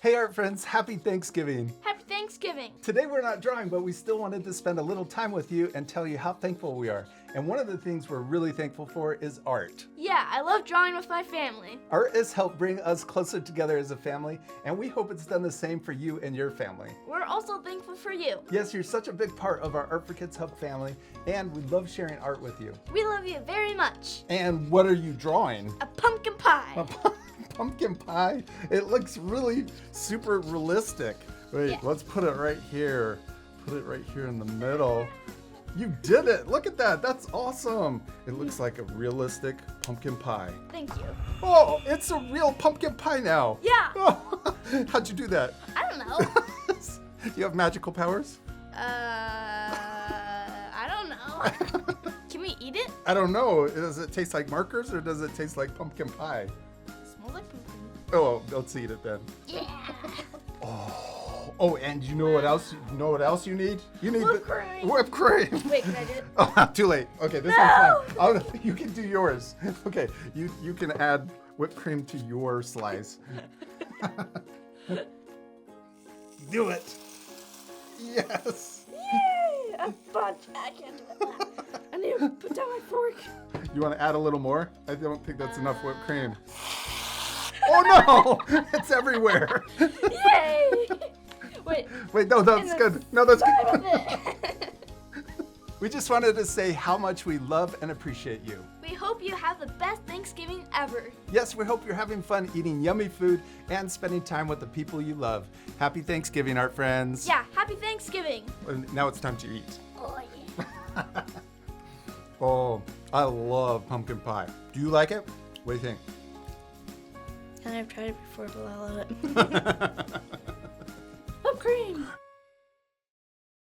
Hey art friends, happy Thanksgiving. Happy Thanksgiving. Today we're not drawing, but we still wanted to spend a little time with you and tell you how thankful we are. And one of the things we're really thankful for is art. Yeah, I love drawing with my family. Art has helped bring us closer together as a family, and we hope it's done the same for you and your family. We're also thankful for you. Yes, you're such a big part of our Art for Kids Hub family, and we love sharing art with you. We love you very much. And what are you drawing? A pumpkin pie. A pumpkin pie. It looks really super realistic. Wait, Yeah. Let's put it right here. Put it right here in the middle. You did it. Look at that. That's awesome. It looks like a realistic pumpkin pie. Thank you. Oh, it's a real pumpkin pie now. Yeah. Oh, how'd you do that? I don't know. You have magical powers? I don't know. Can we eat it? I don't know. Does it taste like markers or does it taste like pumpkin pie? Smells like pumpkin. Oh, let's eat it then. Yeah. Oh, and you know what else? You know what else you need? You need Whipped cream. Whipped cream. Wait, can I do it? Oh, too late. Okay, this No! one's fine. You can do yours. Okay, you can add whipped cream to your slice. Do it. Yes. Yay! A bunch. I can't do it. I need to put down my fork. You want to add a little more? I don't think that's enough whipped cream. Oh no! It's everywhere. Yay! Wait, no, that's good. No, that's Side good. of it. We just wanted to say how much we love and appreciate you. We hope you have the best Thanksgiving ever. Yes, we hope you're having fun eating yummy food and spending time with the people you love. Happy Thanksgiving, art friends. Yeah, happy Thanksgiving. And now it's time to eat. Oh, yeah. Oh, I love pumpkin pie. Do you like it? What do you think? And I've tried it before, but I love it. Whipped cream.